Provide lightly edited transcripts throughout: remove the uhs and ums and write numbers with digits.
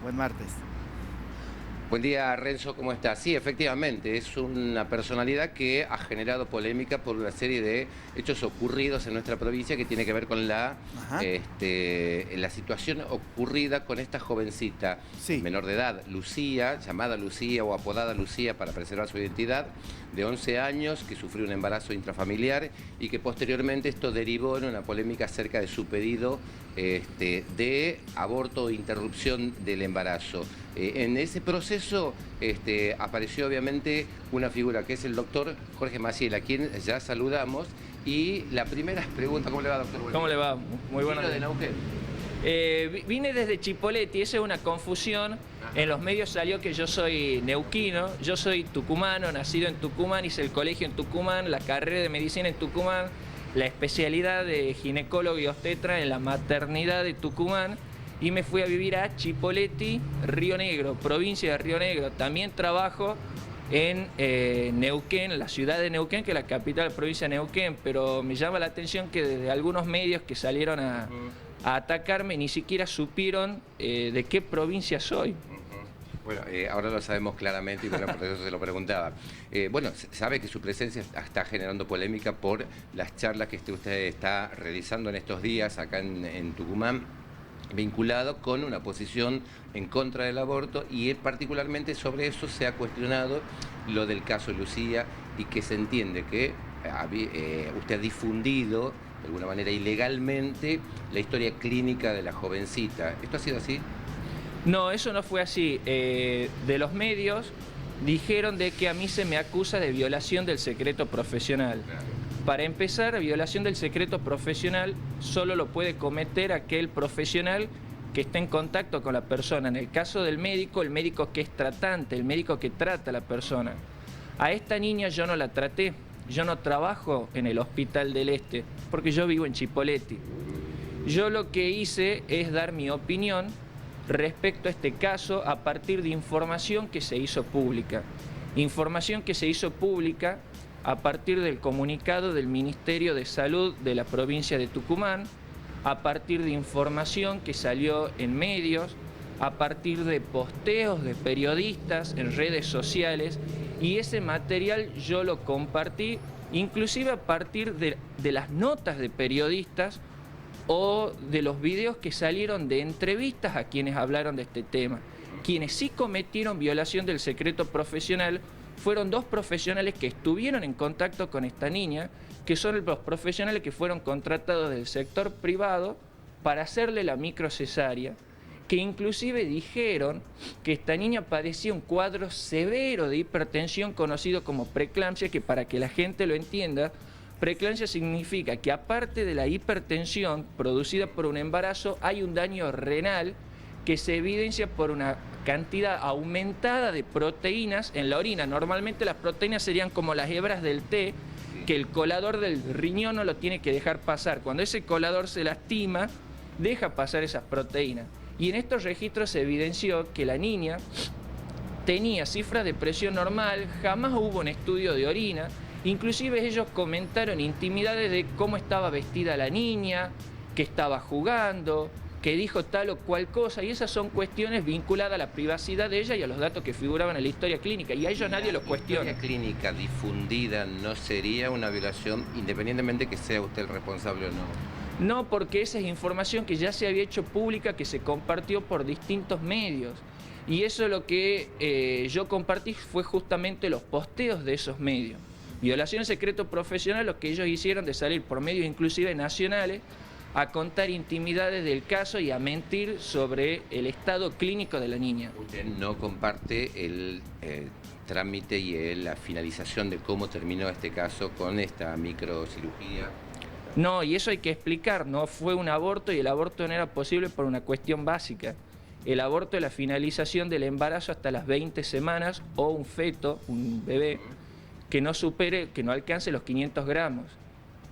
Buen martes. Buen día, Renzo, ¿cómo estás? Sí, efectivamente, es una personalidad que ha generado polémica por una serie de hechos ocurridos en nuestra provincia que tiene que ver con Ajá. la situación ocurrida con esta jovencita Sí. menor de edad, Lucía, llamada Lucía o apodada Lucía para preservar su identidad, de 11 años, que sufrió un embarazo intrafamiliar y que posteriormente esto derivó en una polémica acerca de su pedido de aborto o interrupción del embarazo. En ese proceso apareció obviamente una figura que es el doctor Jorge Maciel, a quien ya saludamos. Y la primera pregunta, ¿cómo le va, doctor? ¿Cómo le va? Muy buenas ¿Vino de días. Neuquén? Vine desde Chipoleti, esa es una confusión. En los medios salió que yo soy neuquino, yo soy tucumano, nacido en Tucumán, hice el colegio en Tucumán, la carrera de medicina en Tucumán, la especialidad de ginecólogo y obstetra en la maternidad de Tucumán y me fui a vivir a Chipoleti, Río Negro, provincia de Río Negro. También trabajo en Neuquén, la ciudad de Neuquén, que es la capital de la provincia de Neuquén, pero me llama la atención que desde algunos medios que salieron a atacarme ni siquiera supieron de qué provincia soy. Bueno, ahora lo sabemos claramente y bueno, por eso se lo preguntaba. Bueno, sabe que su presencia está generando polémica por las charlas que usted está realizando en estos días acá en Tucumán, vinculado con una posición en contra del aborto, y particularmente sobre eso se ha cuestionado lo del caso Lucía, y que se entiende que usted ha difundido de alguna manera ilegalmente la historia clínica de la jovencita. ¿Esto ha sido así? No, eso no fue así. De los medios dijeron de que a mí se me acusa de violación del secreto profesional. Para empezar, violación del secreto profesional solo lo puede cometer aquel profesional que esté en contacto con la persona. En el caso del médico, el médico que es tratante, el médico que trata a la persona. A esta niña yo no la traté, yo no trabajo en el Hospital del Este, porque yo vivo en Chipoleti. Yo lo que hice es dar mi opinión respecto a este caso a partir de información que se hizo pública. Información que se hizo pública a partir del comunicado del Ministerio de Salud de la provincia de Tucumán, a partir de información que salió en medios, a partir de posteos de periodistas en redes sociales, y ese material yo lo compartí inclusive a partir de las notas de periodistas o de los videos que salieron de entrevistas a quienes hablaron de este tema. Quienes sí cometieron violación del secreto profesional fueron dos profesionales que estuvieron en contacto con esta niña, que son los profesionales que fueron contratados del sector privado para hacerle la microcesárea, que inclusive dijeron que esta niña padecía un cuadro severo de hipertensión conocido como preeclampsia, que para que la gente lo entienda, preeclampsia significa que aparte de la hipertensión producida por un embarazo, hay un daño renal que se evidencia por una cantidad aumentada de proteínas en la orina. Normalmente las proteínas serían como las hebras del té, que el colador del riñón no lo tiene que dejar pasar. Cuando ese colador se lastima, deja pasar esas proteínas. Y en estos registros se evidenció que la niña tenía cifras de presión normal, jamás hubo un estudio de orina. Inclusive ellos comentaron intimidades de cómo estaba vestida la niña, que estaba jugando, que dijo tal o cual cosa, y esas son cuestiones vinculadas a la privacidad de ella y a los datos que figuraban en la historia clínica, y a ellos nadie los cuestiona. ¿La historia clínica difundida no sería una violación, independientemente que sea usted el responsable o no? No, porque esa es información que ya se había hecho pública, que se compartió por distintos medios. Y eso lo que yo compartí fue justamente los posteos de esos medios. Violación del secreto profesional, lo que ellos hicieron de salir por medios inclusive nacionales a contar intimidades del caso y a mentir sobre el estado clínico de la niña. Usted no comparte el trámite y la finalización de cómo terminó este caso con esta microcirugía. No, y eso hay que explicar, no fue un aborto y el aborto no era posible por una cuestión básica. El aborto es la finalización del embarazo hasta las 20 semanas o un feto, un bebé, que no supere, que no alcance los 500 gramos.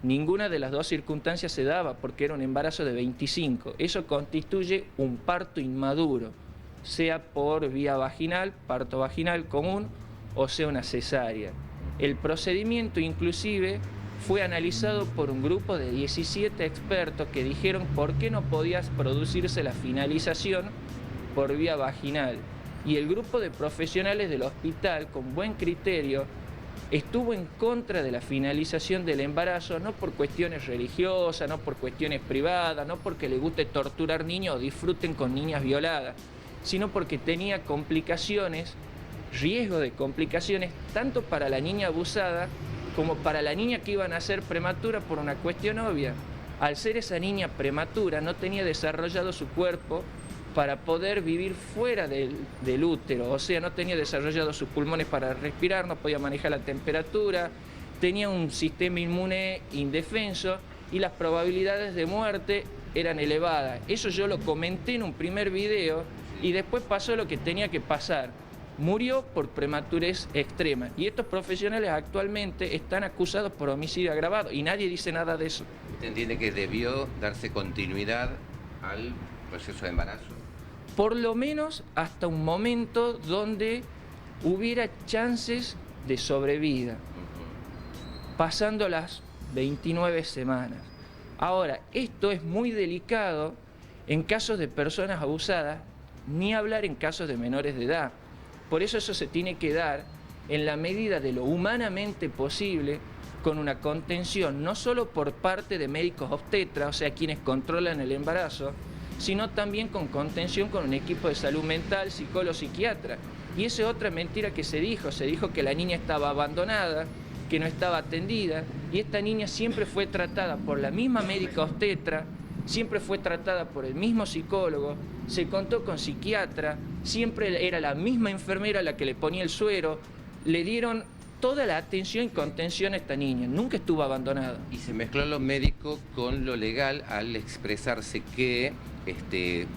Ninguna de las dos circunstancias se daba porque era un embarazo de 25. Eso constituye un parto inmaduro, sea por vía vaginal, parto vaginal común, o sea una cesárea. El procedimiento inclusive fue analizado por un grupo de 17 expertos que dijeron por qué no podía producirse la finalización por vía vaginal. Y el grupo de profesionales del hospital, con buen criterio, estuvo en contra de la finalización del embarazo, no por cuestiones religiosas, no por cuestiones privadas, no porque le guste torturar niños o disfruten con niñas violadas, sino porque tenía complicaciones, riesgo de complicaciones, tanto para la niña abusada como para la niña que iba a nacer prematura por una cuestión obvia. Al ser esa niña prematura, no tenía desarrollado su cuerpo para poder vivir fuera del útero, o sea, no tenía desarrollado sus pulmones para respirar, no podía manejar la temperatura, tenía un sistema inmune indefenso y las probabilidades de muerte eran elevadas. Eso yo lo comenté en un primer video y después pasó lo que tenía que pasar. Murió por prematurez extrema y estos profesionales actualmente están acusados por homicidio agravado y nadie dice nada de eso. ¿Usted entiende que debió darse continuidad al proceso de embarazo? Por lo menos hasta un momento donde hubiera chances de sobrevida, pasando las 29 semanas. Ahora, esto es muy delicado en casos de personas abusadas, ni hablar en casos de menores de edad. Por eso se tiene que dar en la medida de lo humanamente posible, con una contención no solo por parte de médicos obstetras, o sea, quienes controlan el embarazo, sino también con contención con un equipo de salud mental, psicólogo, psiquiatra. Y esa es otra mentira que se dijo que la niña estaba abandonada, que no estaba atendida, y esta niña siempre fue tratada por la misma médica obstetra, siempre fue tratada por el mismo psicólogo, se contó con psiquiatra, siempre era la misma enfermera la que le ponía el suero, le dieron toda la atención y contención a esta niña, nunca estuvo abandonada. Y se mezcló lo médico con lo legal al expresarse que,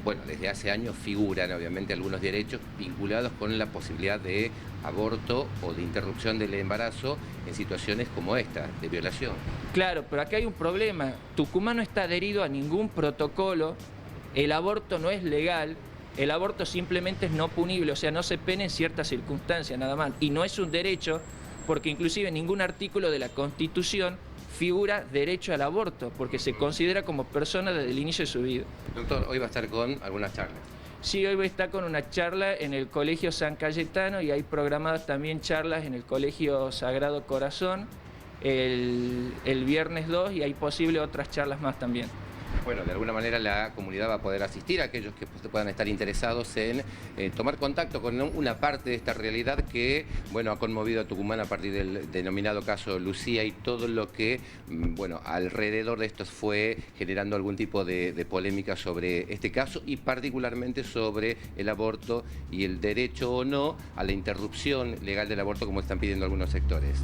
bueno, desde hace años figuran obviamente algunos derechos vinculados con la posibilidad de aborto o de interrupción del embarazo en situaciones como esta, de violación. Claro, pero acá hay un problema. Tucumán no está adherido a ningún protocolo, el aborto no es legal, el aborto simplemente es no punible, o sea, no se pena en ciertas circunstancias, nada más. Y no es un derecho, porque inclusive en ningún artículo de la Constitución figura derecho al aborto, porque se considera como persona desde el inicio de su vida. Doctor, hoy va a estar con algunas charlas. Sí, hoy voy a estar con una charla en el Colegio San Cayetano y hay programadas también charlas en el Colegio Sagrado Corazón el viernes 2 y hay posible otras charlas más también. Bueno, de alguna manera la comunidad va a poder asistir, a aquellos que puedan estar interesados en tomar contacto con una parte de esta realidad que, bueno, ha conmovido a Tucumán a partir del denominado caso Lucía y todo lo que, bueno, alrededor de esto fue generando algún tipo de polémica sobre este caso y particularmente sobre el aborto y el derecho o no a la interrupción legal del aborto como están pidiendo algunos sectores.